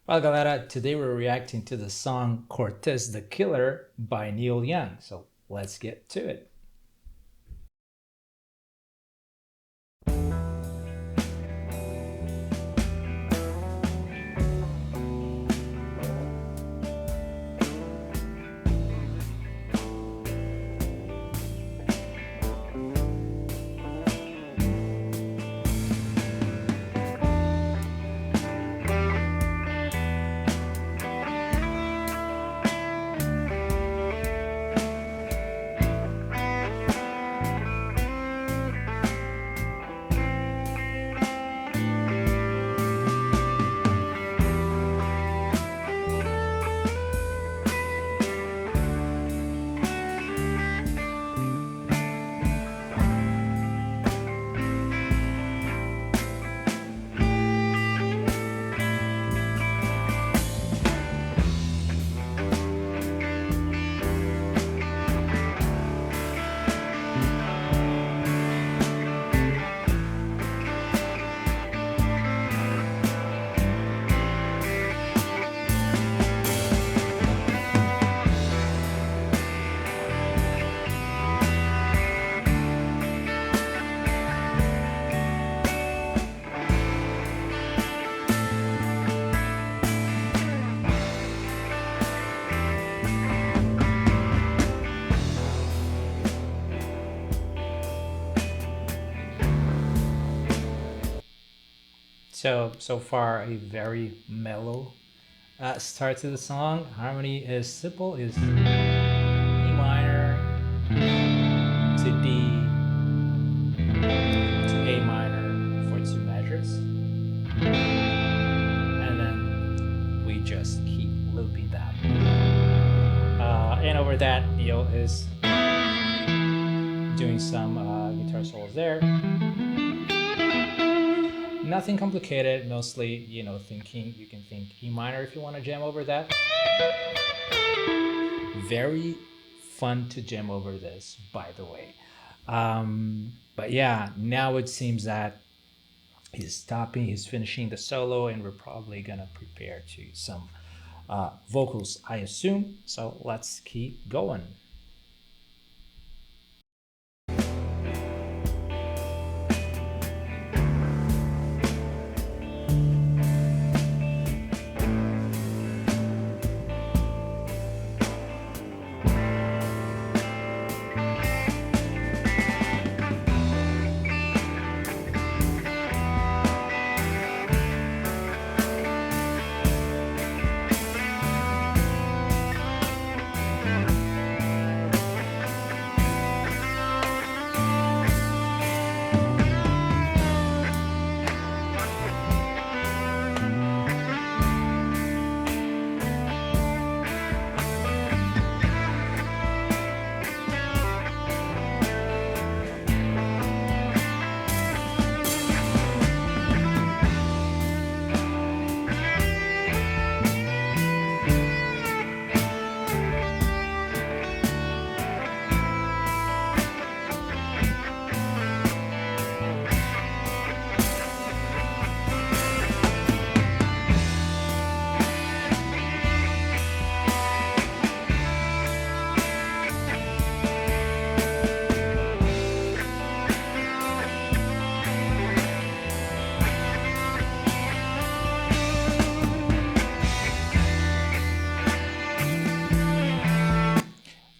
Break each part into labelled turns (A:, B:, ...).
A: Well, galera, today we're reacting to the song Cortez the Killer by Neil Young. So let's get to it. So far, a very mellow start to the song. Harmony is simple, is E minor to D to A minor for two measures. And then we just keep looping that. And over that, Neil is doing some guitar solos there. Nothing complicated, mostly, thinking, you can think E minor if you want to jam over that. Very fun to jam over this, by the way. But yeah, now it seems that he's stopping, he's finishing the solo, and we're probably gonna prepare to some vocals, I assume. So let's keep going.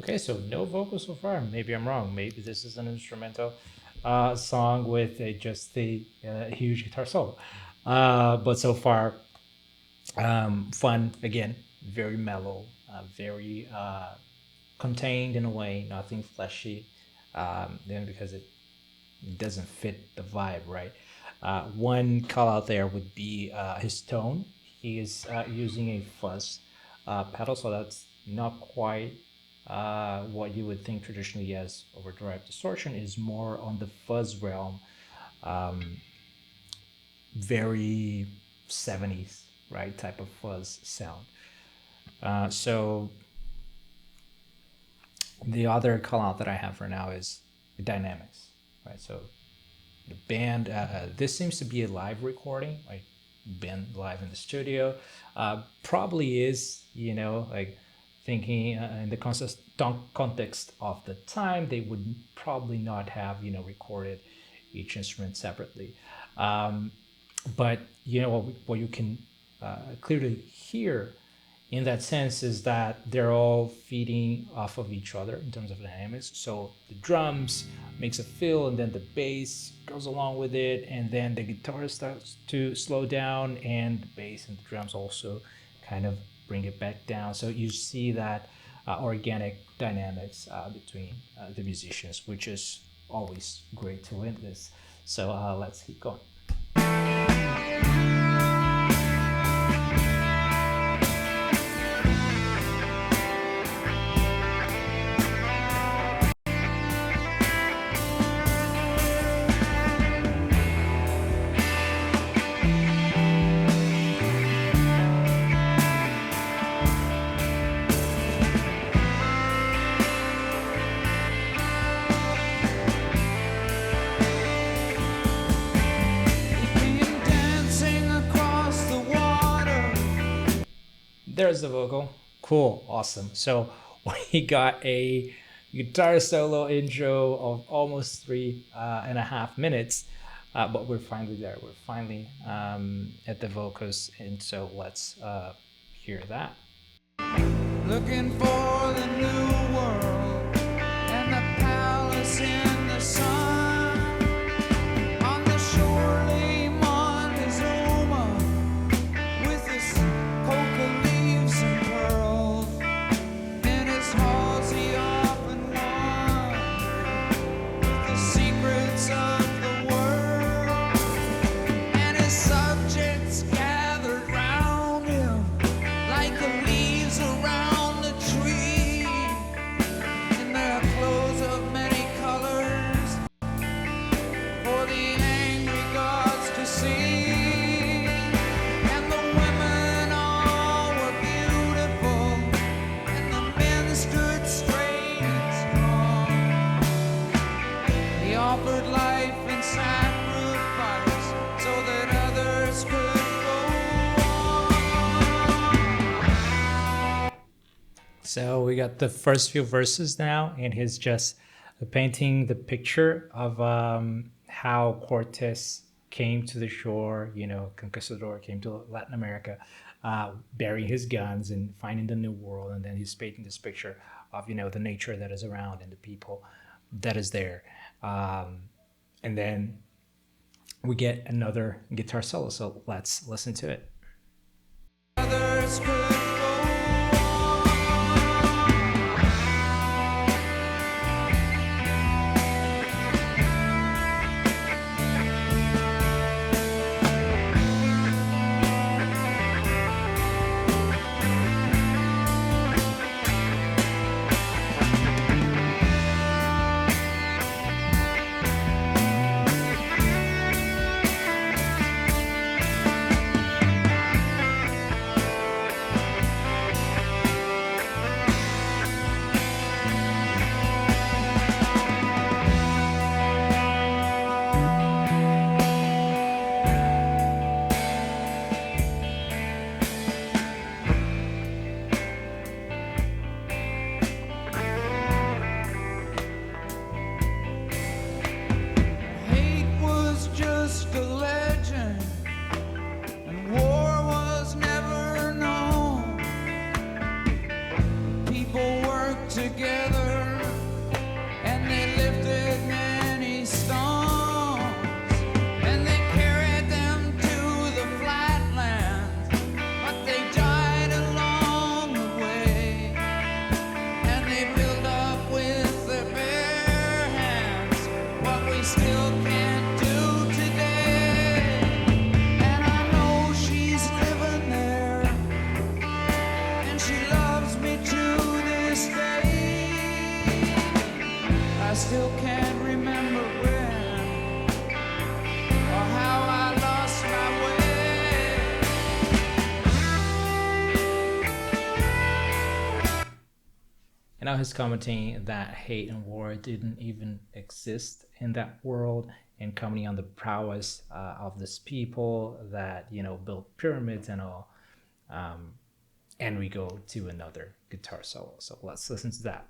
A: Okay, so no vocals so far. Maybe I'm wrong. Maybe this is an instrumental song with just a huge guitar solo. But so far, fun again, very mellow, very contained in a way, nothing fleshy. Then because it doesn't fit the vibe, right? One call out there would be his tone. He is using a fuzz pedal, so that's not quite what you would think traditionally as overdrive distortion. Is more on the fuzz realm, very 70s, right, type of fuzz sound. So the other call out that I have for now is the dynamics, right? So the band, this seems to be a live recording, right? been live in the studio. Probably is, like thinking in the context of the time, they would probably not have, recorded each instrument separately. Um, but what you can clearly hear in that sense is that they're all feeding off of each other in terms of dynamics. So the drums makes a fill, and then the bass goes along with it, and then the guitar starts to slow down, and the bass and the drums also kind of bring it back down. So you see that organic dynamics between the musicians, which is always great to witness. So let's keep going. There's the vocal. Cool, awesome. So we got a guitar solo intro of almost 3.5 minutes, but we're finally there. We're finally at the vocals, and so let's hear that. Looking for the new world and the palace in the sun. On the shore lay Montezuma with his coca leaves and pearls. In his halls he often wandered with the secrets of the world. And his subjects gathered round him like the leaves around the tree, in their clothes of many colors for the angry gods to see. And the women all were beautiful, and the men stood straight and strong. He offered life and sacrifice so that others could go on. So we got the first few verses now, and he's just painting the picture of how Cortez came to the shore, conquistador came to Latin America, bearing his guns and finding the new world. And then he's painting this picture of, the nature that is around and the people that is there. And then we get another guitar solo. So let's listen to it. Others could go on. Hate was just a legend, and war was never known. People worked together, and they lifted many stones, and they carried them to the flatlands, but they died along the way, and they built up with their bare hands what we still can't do today. And I know she's living there, and she loves me to this day. I still can't remember when or how I lost my way. And now he's commenting that hate and war didn't even exist in that world, and commenting on the prowess of these people that built pyramids and all. Um, and we go to another guitar solo. So let's listen to that.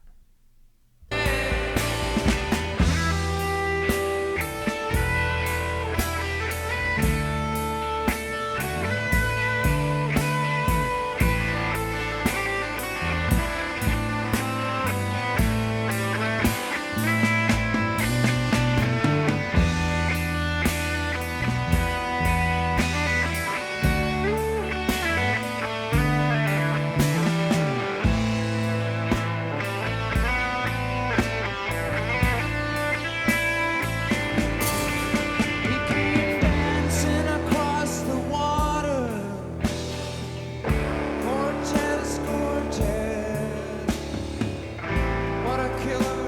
B: He came dancing across the water. Cortez, Cortez, what a killer.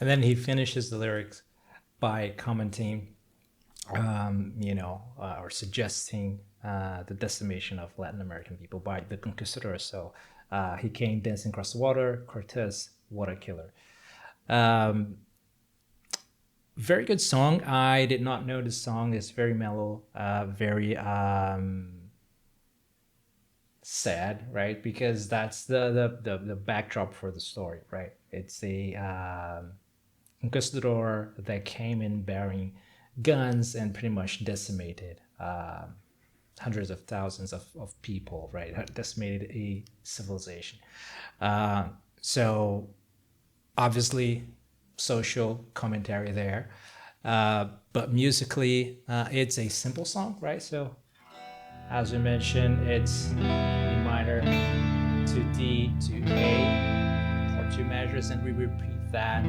A: And then he finishes the lyrics by commenting, or suggesting the decimation of Latin American people by the conquistadors. So he came dancing across the water. Cortez, what a killer. Um, Very good song. I did not know this song is very mellow, very sad, right? Because that's the backdrop for the story, right? It's a conquistador that came in bearing guns and pretty much decimated hundreds of thousands of people, right? Decimated a civilization. So obviously, social commentary there. But musically, it's a simple song, right? So as we mentioned, it's E minor to D to A for two measures, and we repeat that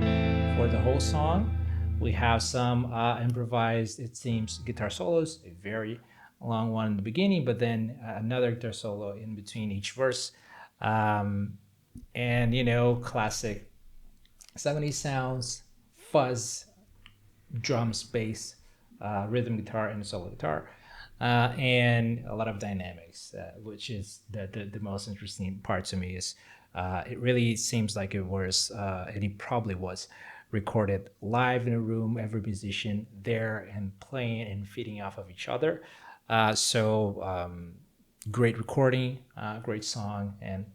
A: for the whole song. We have some improvised, it seems, guitar solos, a very long one in the beginning, but then another guitar solo in between each verse. And, classic 70s sounds, fuzz, drums, bass, rhythm guitar, and solo guitar. And a lot of dynamics, which is the most interesting part to me. Is it really seems like it was, and it probably was, recorded live in a room, every musician there and playing and feeding off of each other. Great recording, great song, and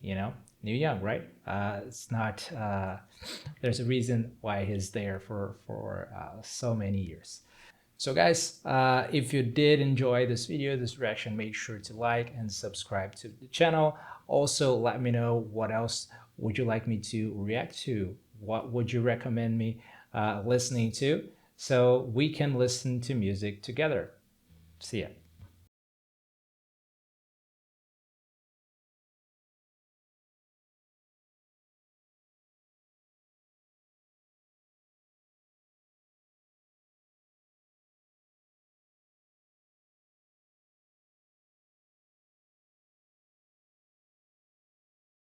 A: Neil Young, right? It's not. There's a reason why he's there for so many years. So guys, if you did enjoy this video, this reaction, make sure to like and subscribe to the channel. Also, let me know what else would you like me to react to? What would you recommend me listening to so we can listen to music together? See ya.